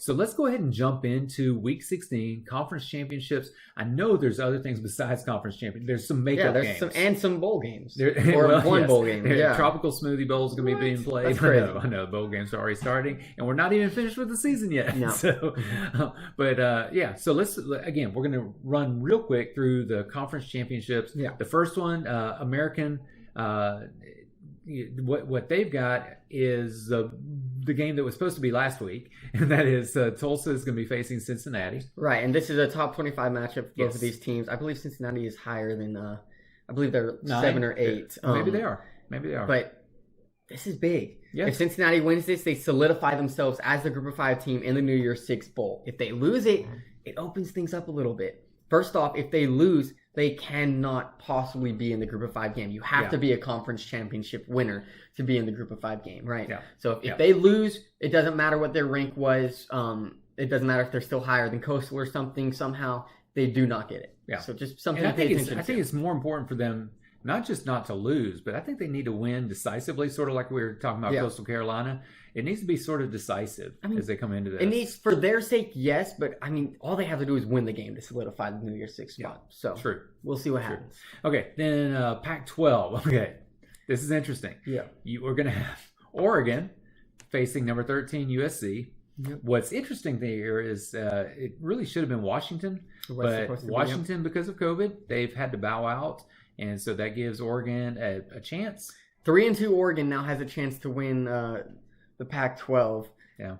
So let's go ahead and jump into Week 16, Conference Championships. I know there's other things besides Conference Championships. There's some makeup games. Some bowl games. Bowl game. Tropical Smoothie Bowl is going to be being played. I know. Bowl games are already starting, and we're not even finished with the season yet. No. So, so we're going to run real quick through the Conference Championships. Yeah. The first one, American, what they've got is the game that was supposed to be last week, and that is Tulsa is going to be facing Cincinnati. Right, and this is a top 25 matchup for both of these teams. I believe Cincinnati is higher than, I believe they're 7 or 8. Maybe they are. But this is big. Yeah. If Cincinnati wins this, they solidify themselves as the Group of 5 team in the New Year's Six Bowl. If they lose it, it opens things up a little bit. First off, if they lose, they cannot possibly be in the Group of 5 game. You have to be a conference championship winner to be in the Group of 5 game, right? Yeah. So if they lose, it doesn't matter what their rank was. It doesn't matter if they're still higher than Coastal or something. Somehow, they do not get it. Yeah. So just something to pay attention to. I think it's more important for them not just not to lose, but I think they need to win decisively, sort of like we were talking about Coastal Carolina. It needs to be sort of decisive as they come into this. It needs, for their sake, yes, but I mean, all they have to do is win the game to solidify the New Year's Six spot. So true. We'll see what happens. Okay, then Pac-12. Okay, this is interesting. Yeah, we're going to have Oregon facing number 13 USC. Yep. What's interesting here is it really should have been Washington, but Washington, because of COVID, they've had to bow out, and so that gives Oregon a chance. 3-2 Oregon now has a chance to win the Pac-12. Yeah.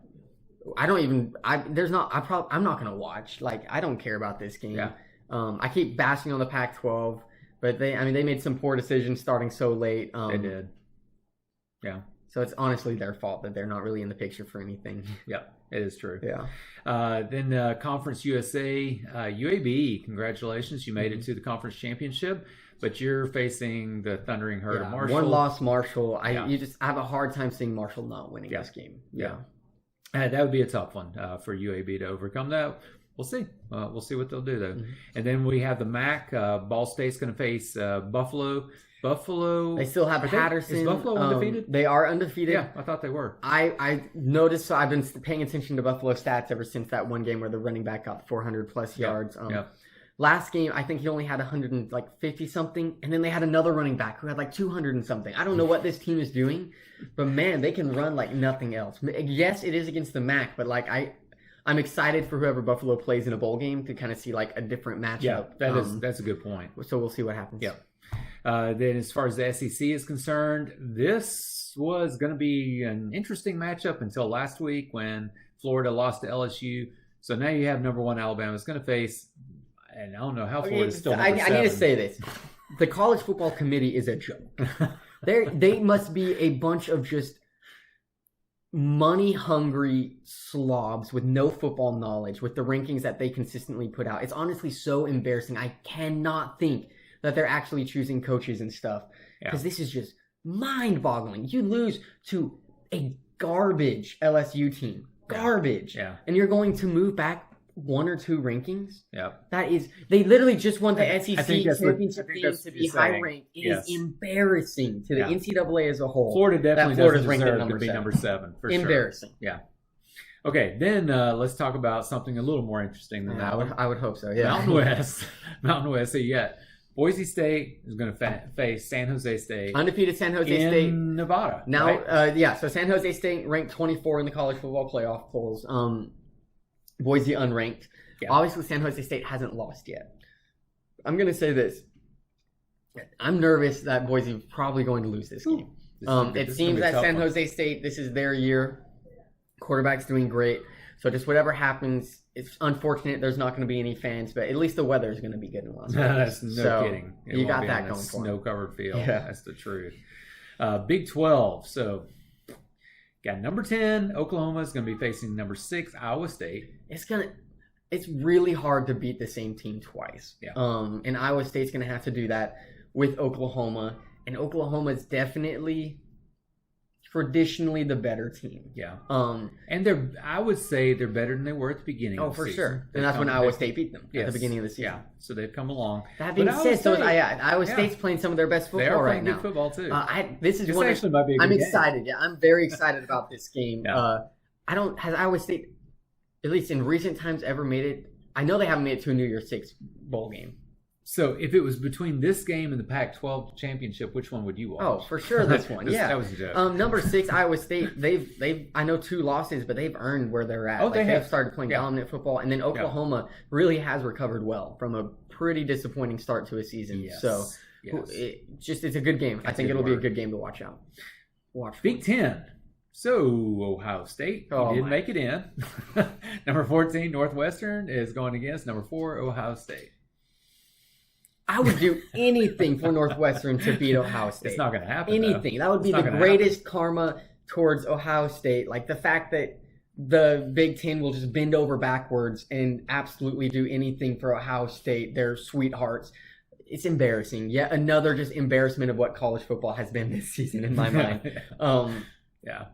I'm not going to watch. Like, I don't care about this game. Yeah. I keep bashing on the Pac-12, but they made some poor decisions starting so late. They did. Yeah. So it's honestly their fault that they're not really in the picture for anything. Yeah, it is true. Yeah. Then Conference USA, UAB, congratulations. You made it to the conference championship, but you're facing the Thundering Herd of Marshall. One loss Marshall. I have a hard time seeing Marshall not winning this game. Yeah. That would be a tough one for UAB to overcome that. We'll see. We'll see what they'll do, though. Mm-hmm. And then we have the MAC. Ball State's going to face Buffalo. They still have Patterson. Is Buffalo undefeated? They are undefeated. Yeah, I thought they were. I noticed, so I've been paying attention to Buffalo stats ever since that one game where the running back got 400 plus yards. Last game, I think he only had 150 something, and then they had another running back who had like 200 and something. I don't know what this team is doing, but man, they can run like nothing else. Yes, it is against the MAC, but like I'm excited for whoever Buffalo plays in a bowl game to kind of see like a different matchup. Yeah, that's a good point. So we'll see what happens. Yeah. Then as far as the SEC is concerned, this was going to be an interesting matchup until last week when Florida lost to LSU. So now you have number 1 Alabama is going to face, and I don't know how Florida's still number 7. I need to say this. The college football committee is a joke. They must be a bunch of just money-hungry slobs with no football knowledge with the rankings that they consistently put out. It's honestly so embarrassing. I cannot think that they're actually choosing coaches and stuff. Because this is just mind-boggling. You lose to a garbage LSU team. Garbage. Yeah. And you're going to move back 1 or 2 rankings? Yeah. That is... They literally just want the SEC championship game to be high-ranked. It is embarrassing to the NCAA as a whole. Florida definitely doesn't deserve to be number 7. For embarrassing. Sure. Yeah. Okay, then let's talk about something a little more interesting than that. I would hope so, yeah. Mountain West. So you got Boise State is going to face San Jose State. Undefeated San Jose State. In Nevada. Now, right? So San Jose State ranked 24 in the college football playoff polls. Boise unranked. Yeah. Obviously, San Jose State hasn't lost yet. I'm going to say this. I'm nervous that Boise is probably going to lose this game. It seems that San Jose State, this is their year. Quarterback's doing great. So just whatever happens, it's unfortunate there's not going to be any fans, but at least the weather is going to be good in Las Vegas. That's no kidding. You got that going for snow-covered field. Yeah. That's the truth. Big 12. So got number 10, Oklahoma is going to be facing number 6, Iowa State. It's really hard to beat the same team twice. Yeah. And Iowa State's going to have to do that with Oklahoma. And Oklahoma is definitely traditionally the better team. Yeah. And I would say they're better than they were at the beginning of the season. For sure. And that's when Iowa State beat them at the beginning of the season. Yeah. So they've come along. That being said, Iowa State's playing some of their best football right now. They are playing good football too. This actually might be a good game. I'm excited. Yeah, I'm very excited about this game. Yeah. Is at least in recent times, ever made it. I know they haven't made it to a New Year's Six bowl game. So if it was between this game and the Pac-12 championship, which one would you watch? Oh, for sure this one. Yeah, that was a joke. Number 6, Iowa State. They've I know 2 losses, but they've earned where they're at. Oh, they've started playing dominant football, and then Oklahoma really has recovered well from a pretty disappointing start to a season. Yes. So it's a good game. I think it'll be a good game to watch out. Big Ten. So Ohio State didn't make it in. Number 14 Northwestern is going against number 4 Ohio State. I would do anything for Northwestern to beat Ohio State. It's not going to happen. Anything. That would be the greatest karma towards Ohio State. Like the fact that the Big Ten will just bend over backwards and absolutely do anything for Ohio State. They're sweethearts. It's embarrassing. Yet another just embarrassment of what college football has been this season in my mind.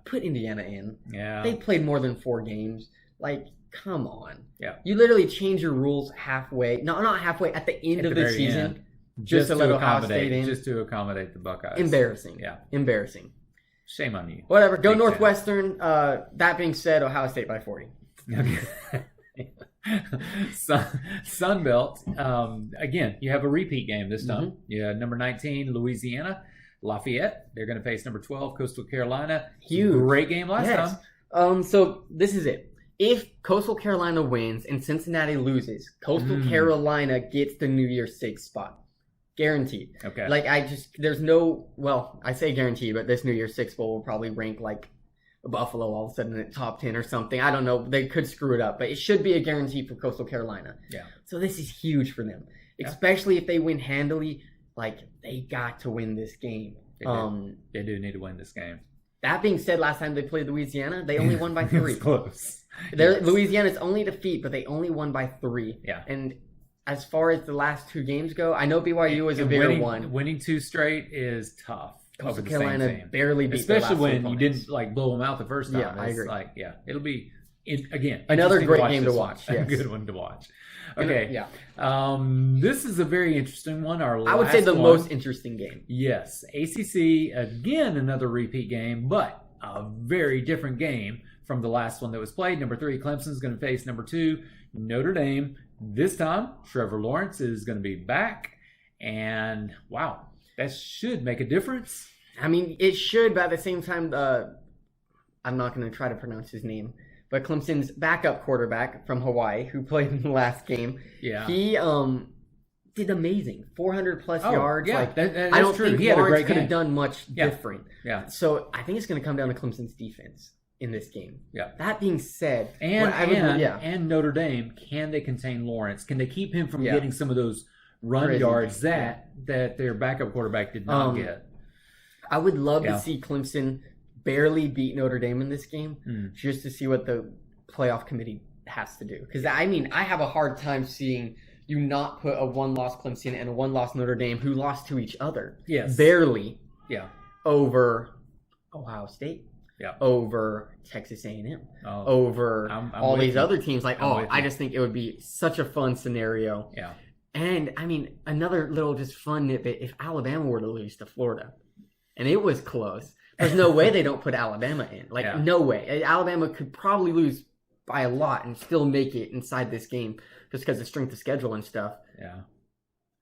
Put Indiana in. Yeah. They played more than 4 games. Like, come on. Yeah. You literally change your rules halfway. No, not halfway. At the end of the season. Just to let Ohio State in. Just to accommodate the Buckeyes. Embarrassing. Yeah. Embarrassing. Shame on you. Whatever. Go Northwestern. That being said, Ohio State by 40. Okay. Sun Belt. Again, you have a repeat game this time. Mm-hmm. Yeah, number 19, Louisiana. Lafayette. They're going to face number 12, Coastal Carolina. Huge. Great game last time. So this is it. If Coastal Carolina wins and Cincinnati loses, Coastal Carolina gets the New Year's Six spot. Guaranteed. Okay. Like, there's no, well, I say guaranteed, but this New Year's Six bowl will probably rank like Buffalo all of a sudden in the top 10 or something. I don't know. They could screw it up, but it should be a guarantee for Coastal Carolina. Yeah. So this is huge for them, especially if they win handily. Like, they got to win this game. They do need to win this game. That being said, last time they played Louisiana, they only won by 3. It's close. Louisiana's only defeat, but they only won by 3. Yeah. And as far as the last 2 games go, I know BYU was a bigger one. Winning 2 straight is tough. Coastal Carolina barely beat especially when you didn't blow them out the first time. Yeah, I agree. It'll be again another great game to watch. Yes. A good one to watch. Okay. Yeah. This is a very interesting one. I would say the most interesting game. Yes. ACC, again, another repeat game, but a very different game from the last one that was played. Number 3, Clemson is going to face number 2, Notre Dame. This time, Trevor Lawrence is going to be back. And, wow, that should make a difference. I mean, it should, but at the same time, I'm not going to try to pronounce his name. But Clemson's backup quarterback from Hawaii, who played in the last game, he did amazing. 400-plus yards. Yeah, like, that's I don't true. think Lawrence could have done much different. Yeah. So I think it's going to come down to Clemson's defense in this game. Yeah. That being said, and Notre Dame, can they contain Lawrence? Can they keep him from getting some of those run yards that their backup quarterback did not get? I would love to see Clemson barely beat Notre Dame in this game, just to see what the playoff committee has to do. Because, I mean, I have a hard time seeing you not put a 1-loss Clemson and a 1-loss Notre Dame who lost to each other. Yes. Barely. Yeah. Over Ohio State. Yeah. Over Texas A&M. Over all these other teams. Like, I just think it would be such a fun scenario. Yeah. And, I mean, another little just fun nitbit, if Alabama were to lose to Florida, and it was close, there's no way they don't put Alabama in. Like, no way. Alabama could probably lose by a lot and still make it inside this game just because of strength of schedule and stuff. Yeah.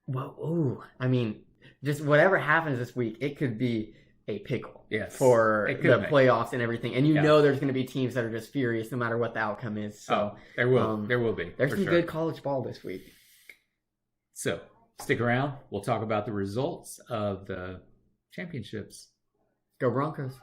Well, I mean, just whatever happens this week, it could be a pickle for the playoffs and everything. And you know there's going to be teams that are just furious no matter what the outcome is. So there will be. There's some good college ball this week. So stick around. We'll talk about the results of the championships. Go Broncos.